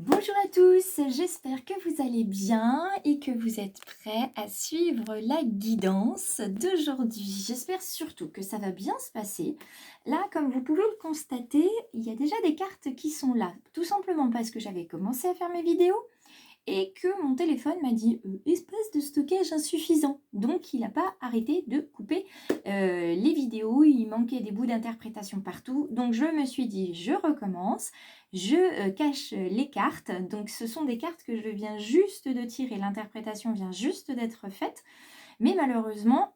Bonjour à tous, j'espère que vous allez bien et que vous êtes prêts à suivre la guidance d'aujourd'hui. J'espère surtout que ça va bien se passer. Là, comme vous pouvez le constater, il y a déjà des cartes qui sont là, tout simplement parce que j'avais commencé à faire mes vidéos et que mon téléphone m'a dit espace de stockage insuffisant. Donc il n'a pas arrêté de couper les vidéos, il manquait des bouts d'interprétation partout. Donc je me suis dit je recommence, je cache les cartes. Donc ce sont des cartes que je viens juste de tirer, l'interprétation vient juste d'être faite. Mais malheureusement,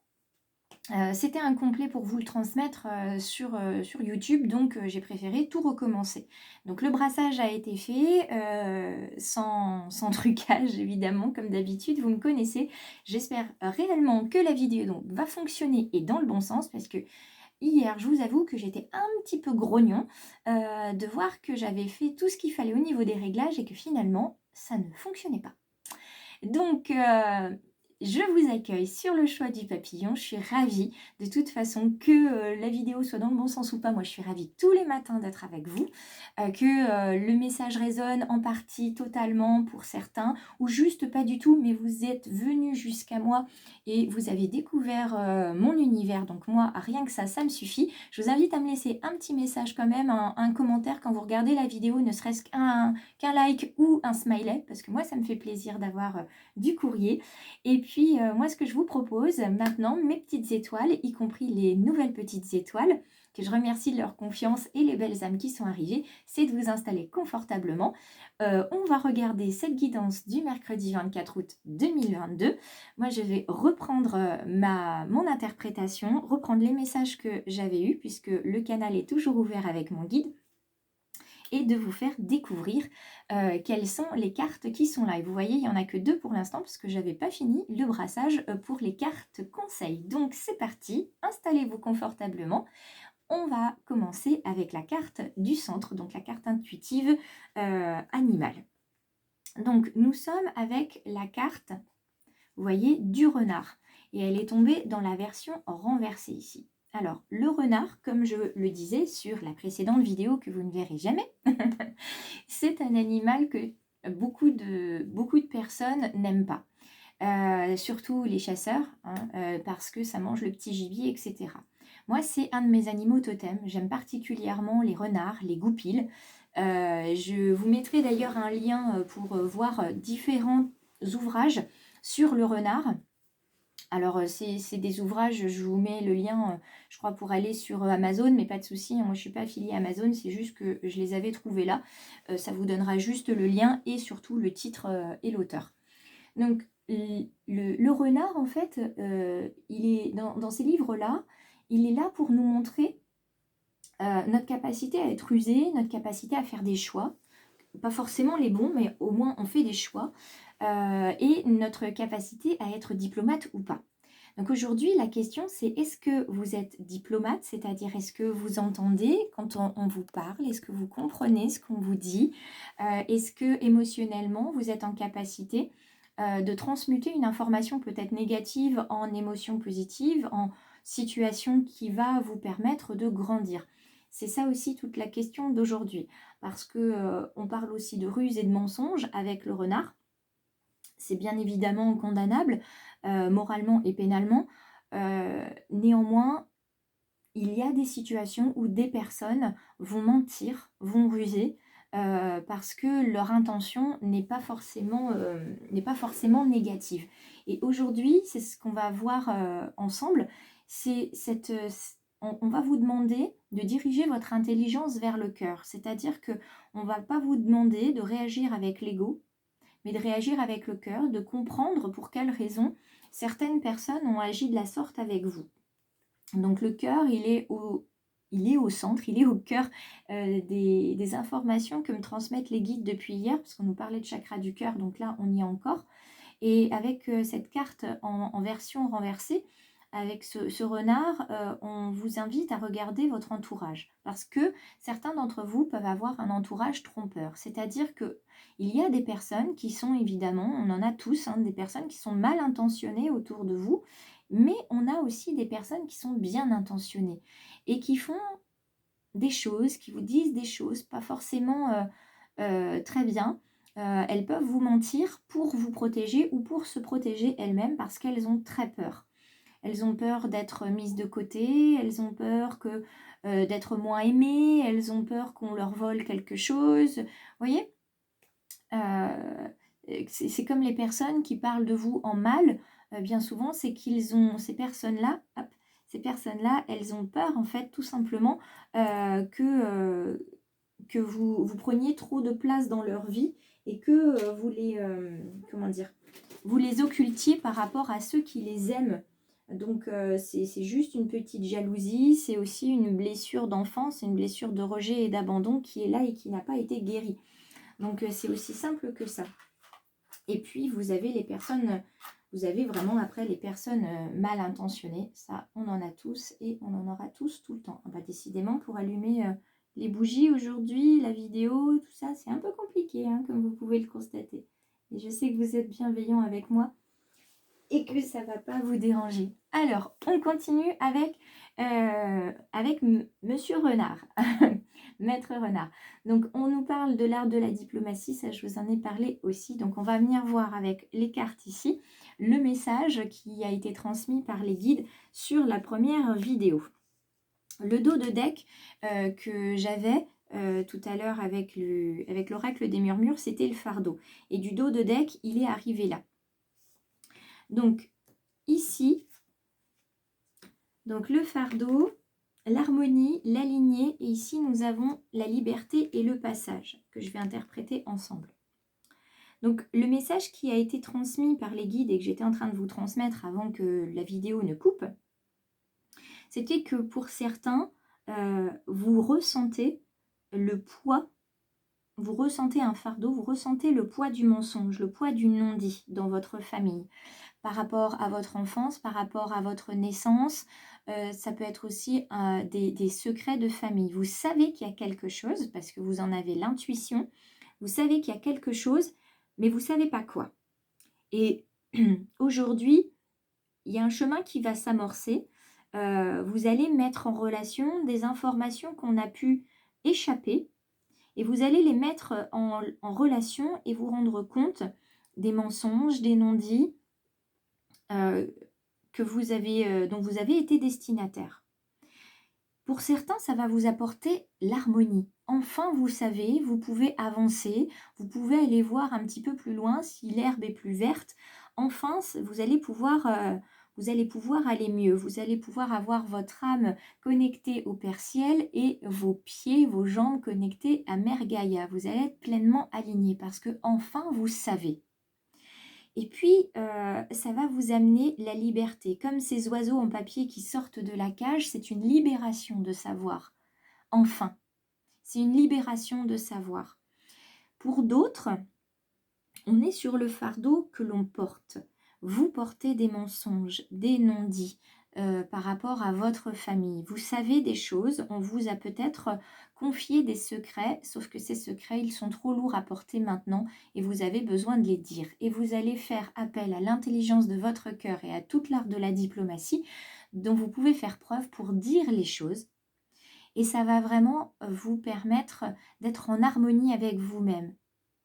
c'était incomplet pour vous le transmettre sur YouTube, donc j'ai préféré tout recommencer. Donc le brassage a été fait sans trucage, évidemment, comme d'habitude, vous me connaissez. J'espère réellement que la vidéo donc, va fonctionner et dans le bon sens, parce que hier, je vous avoue que j'étais un petit peu grognon de voir que j'avais fait tout ce qu'il fallait au niveau des réglages et que finalement, ça ne fonctionnait pas. Donc, je vous accueille sur le choix du papillon. Je suis ravie de toute façon que la vidéo soit dans le bon sens ou pas. Moi, je suis ravie tous les matins d'être avec vous, que le message résonne en partie totalement pour certains, ou juste pas du tout, mais vous êtes venus jusqu'à moi et vous avez découvert mon univers. Donc moi, rien que ça me suffit. Je vous invite à me laisser un petit message quand même, un commentaire quand vous regardez la vidéo, ne serait-ce qu'un like ou un smiley, parce que moi, ça me fait plaisir d'avoir du courrier. Et puis, moi, ce que je vous propose maintenant, mes petites étoiles, y compris les nouvelles petites étoiles, que je remercie de leur confiance et les belles âmes qui sont arrivées, c'est de vous installer confortablement. On va regarder cette guidance du mercredi 24 août 2022. Moi, je vais reprendre mon interprétation, reprendre les messages que j'avais eus, puisque le canal est toujours ouvert avec mon guide, et de vous faire découvrir quelles sont les cartes qui sont là. Et vous voyez, il n'y en a que 2 pour l'instant parce que je n'avais pas fini le brassage pour les cartes conseils. Donc c'est parti, installez-vous confortablement. On va commencer avec la carte du centre, donc la carte intuitive animale. Donc nous sommes avec la carte, vous voyez, du renard. Et elle est tombée dans la version renversée ici. Alors, le renard, comme je le disais sur la précédente vidéo que vous ne verrez jamais, c'est un animal que beaucoup de personnes n'aiment pas. Surtout les chasseurs, hein, parce que ça mange le petit gibier, etc. Moi, c'est un de mes animaux totems. J'aime particulièrement les renards, les goupils. Je vous mettrai d'ailleurs un lien pour voir différents ouvrages sur le renard. Alors, c'est des ouvrages, je vous mets le lien, je crois, pour aller sur Amazon, mais pas de souci, hein, moi je ne suis pas affiliée à Amazon, c'est juste que je les avais trouvés là. Ça vous donnera juste le lien et surtout le titre et l'auteur. Donc, le renard, en fait, il est dans ces livres-là, il est là pour nous montrer notre capacité à être rusé, notre capacité à faire des choix. Pas forcément les bons, mais au moins on fait des choix. Et notre capacité à être diplomate ou pas. Donc aujourd'hui, la question c'est est-ce que vous êtes diplomate, c'est-à-dire est-ce que vous entendez quand on vous parle, est-ce que vous comprenez ce qu'on vous dit, est-ce que émotionnellement vous êtes en capacité de transmuter une information peut-être négative en émotion positive, en situation qui va vous permettre de grandir. C'est ça aussi toute la question d'aujourd'hui, parce que on parle aussi de ruse et de mensonge avec le renard. C'est bien évidemment condamnable, moralement et pénalement. Néanmoins, il y a des situations où des personnes vont mentir, vont ruser, parce que leur intention n'est pas forcément négative. Et aujourd'hui, c'est ce qu'on va voir ensemble, c'est on va vous demander de diriger votre intelligence vers le cœur. C'est-à-dire qu'on ne va pas vous demander de réagir avec l'ego, mais de réagir avec le cœur, de comprendre pour quelles raisons certaines personnes ont agi de la sorte avec vous. Donc le cœur, il est au centre, il est au cœur des informations que me transmettent les guides depuis hier, parce qu'on nous parlait de chakra du cœur, donc là on y est encore. Et avec cette carte en version renversée, avec ce renard, on vous invite à regarder votre entourage. Parce que certains d'entre vous peuvent avoir un entourage trompeur. C'est-à-dire qu'il y a des personnes qui sont évidemment, on en a tous, hein, des personnes qui sont mal intentionnées autour de vous. Mais on a aussi des personnes qui sont bien intentionnées et qui font des choses, qui vous disent des choses pas forcément très bien, elles peuvent vous mentir pour vous protéger ou pour se protéger elles-mêmes parce qu'elles ont très peur. Elles ont peur d'être mises de côté, elles ont peur d'être moins aimées, elles ont peur qu'on leur vole quelque chose. Vous voyez, c'est comme les personnes qui parlent de vous en mal. Bien souvent, c'est qu'ils ont ces personnes-là, elles ont peur en fait tout simplement que vous preniez trop de place dans leur vie et que comment dire, vous les occultiez par rapport à ceux qui les aiment. Donc c'est juste une petite jalousie, c'est aussi une blessure d'enfance, une blessure de rejet et d'abandon qui est là et qui n'a pas été guérie. Donc c'est aussi simple que ça. Et puis vous avez les personnes, vous avez vraiment après les personnes mal intentionnées. Ça, on en a tous et on en aura tous tout le temps. Bah, décidément, pour allumer les bougies aujourd'hui, la vidéo, tout ça, c'est un peu compliqué, hein, comme vous pouvez le constater. Et je sais que vous êtes bienveillants avec moi et que ça ne va pas vous déranger. Alors, on continue avec Monsieur Renard, Maître Renard. Donc, on nous parle de l'art de la diplomatie, ça je vous en ai parlé aussi. Donc, on va venir voir avec les cartes ici le message qui a été transmis par les guides sur la première vidéo. Le dos de deck que j'avais tout à l'heure avec l'oracle des murmures, c'était le fardeau. Et du dos de deck, il est arrivé là. Donc, ici, donc le fardeau, l'harmonie, la lignée, et ici, nous avons la liberté et le passage, que je vais interpréter ensemble. Donc, le message qui a été transmis par les guides et que j'étais en train de vous transmettre avant que la vidéo ne coupe, c'était que pour certains, vous ressentez le poids, vous ressentez un fardeau, vous ressentez le poids du mensonge, le poids du non-dit dans votre famille. Par rapport à votre enfance, par rapport à votre naissance, ça peut être aussi des secrets de famille. Vous savez qu'il y a quelque chose, parce que vous en avez l'intuition, vous savez qu'il y a quelque chose, mais vous ne savez pas quoi. Et aujourd'hui, il y a un chemin qui va s'amorcer. Vous allez mettre en relation des informations qu'on a pu échapper, et vous allez les mettre en relation et vous rendre compte des mensonges, des non-dits, dont vous avez été destinataire. Pour certains, ça va vous apporter l'harmonie. Enfin, vous savez, vous pouvez avancer, vous pouvez aller voir un petit peu plus loin si l'herbe est plus verte. Enfin, vous allez pouvoir aller mieux. Vous allez pouvoir avoir votre âme connectée au Père Ciel et vos pieds, vos jambes connectées à Mère Gaïa. Vous allez être pleinement aligné parce que enfin, vous savez. Et puis, ça va vous amener la liberté. Comme ces oiseaux en papier qui sortent de la cage, c'est une libération de savoir. Enfin, c'est une libération de savoir. Pour d'autres, on est sur le fardeau que l'on porte. Vous portez des mensonges, des non-dits par rapport à votre famille. Vous savez des choses, on vous a peut-être confié des secrets, sauf que ces secrets, ils sont trop lourds à porter maintenant et vous avez besoin de les dire. Et vous allez faire appel à l'intelligence de votre cœur et à toute l'art de la diplomatie dont vous pouvez faire preuve pour dire les choses. Et ça va vraiment vous permettre d'être en harmonie avec vous-même.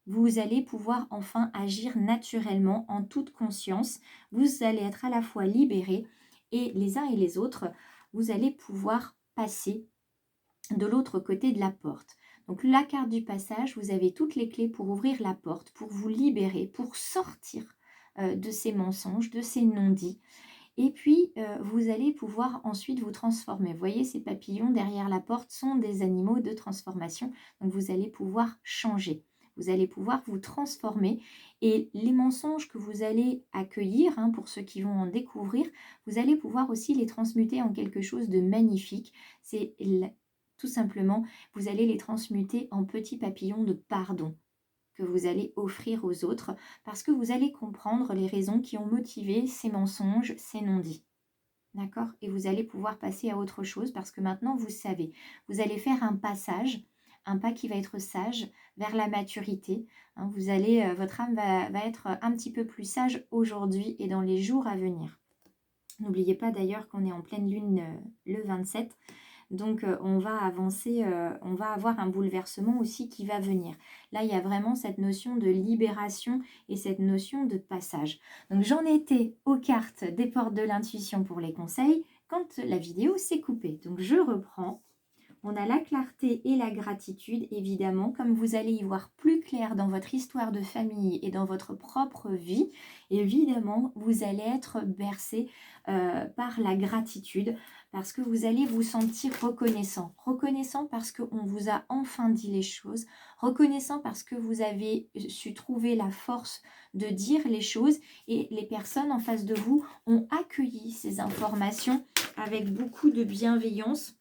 Vous allez pouvoir enfin agir naturellement, en toute conscience. Vous allez être à la fois libérés et les uns et les autres, vous allez pouvoir passer de l'autre côté de la porte. Donc la carte du passage, vous avez toutes les clés pour ouvrir la porte, pour vous libérer, pour sortir de ces mensonges, de ces non-dits. Et puis, vous allez pouvoir ensuite vous transformer. Vous voyez, ces papillons derrière la porte sont des animaux de transformation. Donc, vous allez pouvoir changer. Vous allez pouvoir vous transformer. Et les mensonges que vous allez accueillir, hein, pour ceux qui vont en découvrir, vous allez pouvoir aussi les transmuter en quelque chose de magnifique. C'est tout simplement, vous allez les transmuter en petits papillons de pardon que vous allez offrir aux autres parce que vous allez comprendre les raisons qui ont motivé ces mensonges, ces non-dits. D'accord? Et vous allez pouvoir passer à autre chose parce que maintenant vous savez. Vous allez faire un passage, un pas qui va être sage vers la maturité. Hein, votre âme va être un petit peu plus sage aujourd'hui et dans les jours à venir. N'oubliez pas d'ailleurs qu'on est en pleine lune le 27. Donc on va avancer, on va avoir un bouleversement aussi qui va venir. Là, il y a vraiment cette notion de libération et cette notion de passage. Donc j'en étais aux cartes des portes de l'intuition pour les conseils quand la vidéo s'est coupée. Donc je reprends. On a la clarté et la gratitude, évidemment, comme vous allez y voir plus clair dans votre histoire de famille et dans votre propre vie, évidemment, vous allez être bercé par la gratitude, parce que vous allez vous sentir reconnaissant. Reconnaissant parce qu'on vous a enfin dit les choses, reconnaissant parce que vous avez su trouver la force de dire les choses et les personnes en face de vous ont accueilli ces informations avec beaucoup de bienveillance.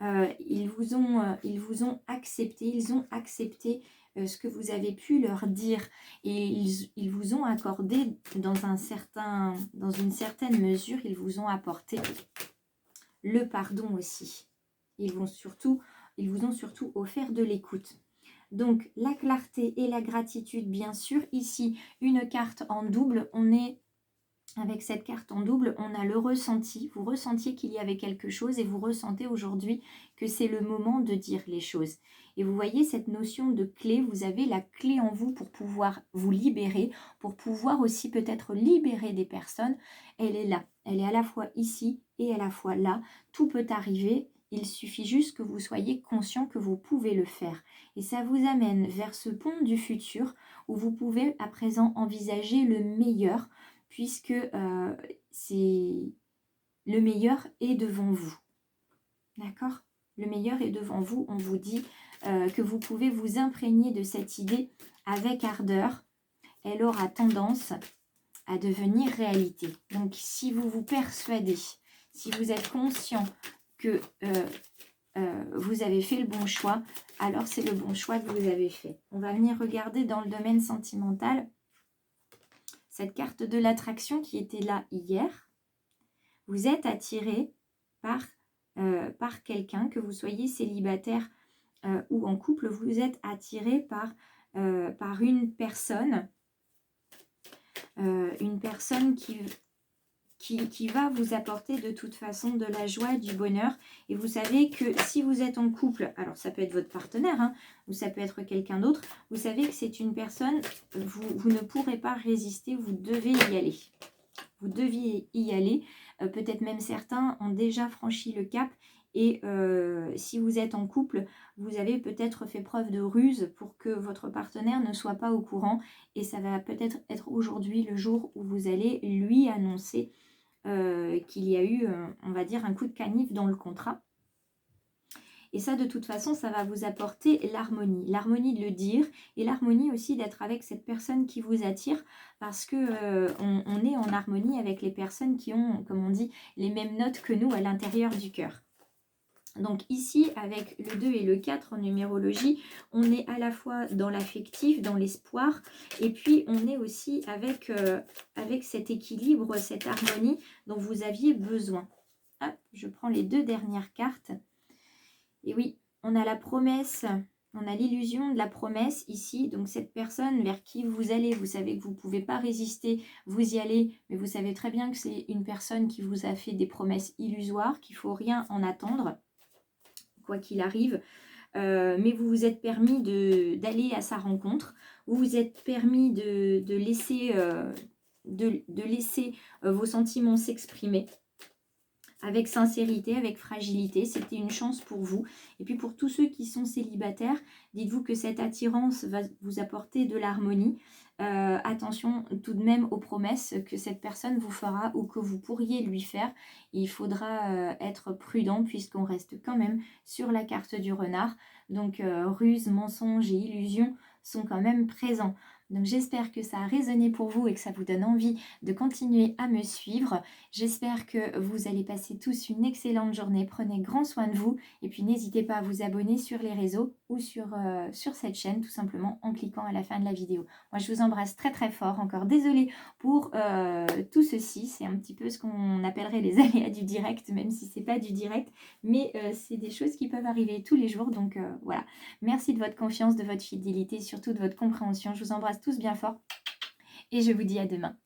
Ils vous ont accepté, ils ont accepté ce que vous avez pu leur dire et ils vous ont accordé dans une certaine mesure, ils vous ont apporté le pardon aussi. Ils vous ont surtout offert de l'écoute. Donc la clarté et la gratitude, bien sûr. Ici, une carte en double, on est... Avec cette carte en double, on a le ressenti. Vous ressentiez qu'il y avait quelque chose et vous ressentez aujourd'hui que c'est le moment de dire les choses. Et vous voyez cette notion de clé, vous avez la clé en vous pour pouvoir vous libérer, pour pouvoir aussi peut-être libérer des personnes. Elle est là, elle est à la fois ici et à la fois là. Tout peut arriver, il suffit juste que vous soyez conscient que vous pouvez le faire. Et ça vous amène vers ce pont du futur où vous pouvez à présent envisager le meilleur, puisque c'est le meilleur est devant vous. D'accord? Le meilleur est devant vous. On vous dit que vous pouvez vous imprégner de cette idée avec ardeur. Elle aura tendance à devenir réalité. Donc, si vous vous persuadez, si vous êtes conscient que vous avez fait le bon choix, alors c'est le bon choix que vous avez fait. On va venir regarder dans le domaine sentimental. Cette carte de l'attraction qui était là hier, vous êtes attiré par quelqu'un, que vous soyez célibataire ou en couple, vous êtes attiré par une personne qui va vous apporter de toute façon de la joie, du bonheur. Et vous savez que si vous êtes en couple, alors ça peut être votre partenaire, hein, ou ça peut être quelqu'un d'autre, vous savez que c'est une personne, vous ne pourrez pas résister, vous devez y aller. Vous deviez y aller. Peut-être même certains ont déjà franchi le cap. Et si vous êtes en couple, vous avez peut-être fait preuve de ruse pour que votre partenaire ne soit pas au courant. Et ça va peut-être être aujourd'hui le jour où vous allez lui annoncer qu'il y a eu, on va dire, un coup de canif dans le contrat. Et ça, de toute façon, ça va vous apporter l'harmonie. L'harmonie de le dire et l'harmonie aussi d'être avec cette personne qui vous attire, parce que on est en harmonie avec les personnes qui ont, comme on dit, les mêmes notes que nous à l'intérieur du cœur. Donc ici, avec le 2 et le 4 en numérologie, on est à la fois dans l'affectif, dans l'espoir, et puis on est aussi avec cet équilibre, cette harmonie dont vous aviez besoin. Hop, je prends les 2 dernières cartes. Et oui, on a la promesse, on a l'illusion de la promesse ici. Donc cette personne vers qui vous allez, vous savez que vous ne pouvez pas résister, vous y allez, mais vous savez très bien que c'est une personne qui vous a fait des promesses illusoires, qu'il ne faut rien en attendre, quoi qu'il arrive. Mais vous vous êtes permis d'aller à sa rencontre, vous vous êtes permis de laisser, vos sentiments s'exprimer. Avec sincérité, avec fragilité, c'était une chance pour vous. Et puis pour tous ceux qui sont célibataires, dites-vous que cette attirance va vous apporter de l'harmonie. Attention tout de même aux promesses que cette personne vous fera ou que vous pourriez lui faire. Il faudra être prudent puisqu'on reste quand même sur la carte du renard. Donc ruse, mensonge et illusion sont quand même présents. Donc j'espère que ça a résonné pour vous et que ça vous donne envie de continuer à me suivre. J'espère que vous allez passer tous une excellente journée. Prenez grand soin de vous et puis n'hésitez pas à vous abonner sur les réseaux ou sur cette chaîne tout simplement en cliquant à la fin de la vidéo. Moi je vous embrasse très très fort. Encore désolée pour tout ceci. C'est un petit peu ce qu'on appellerait les aléas du direct, même si c'est pas du direct. Mais c'est des choses qui peuvent arriver tous les jours. Donc voilà. Merci de votre confiance, de votre fidélité, surtout de votre compréhension. Je vous embrasse tous bien fort et je vous dis à demain.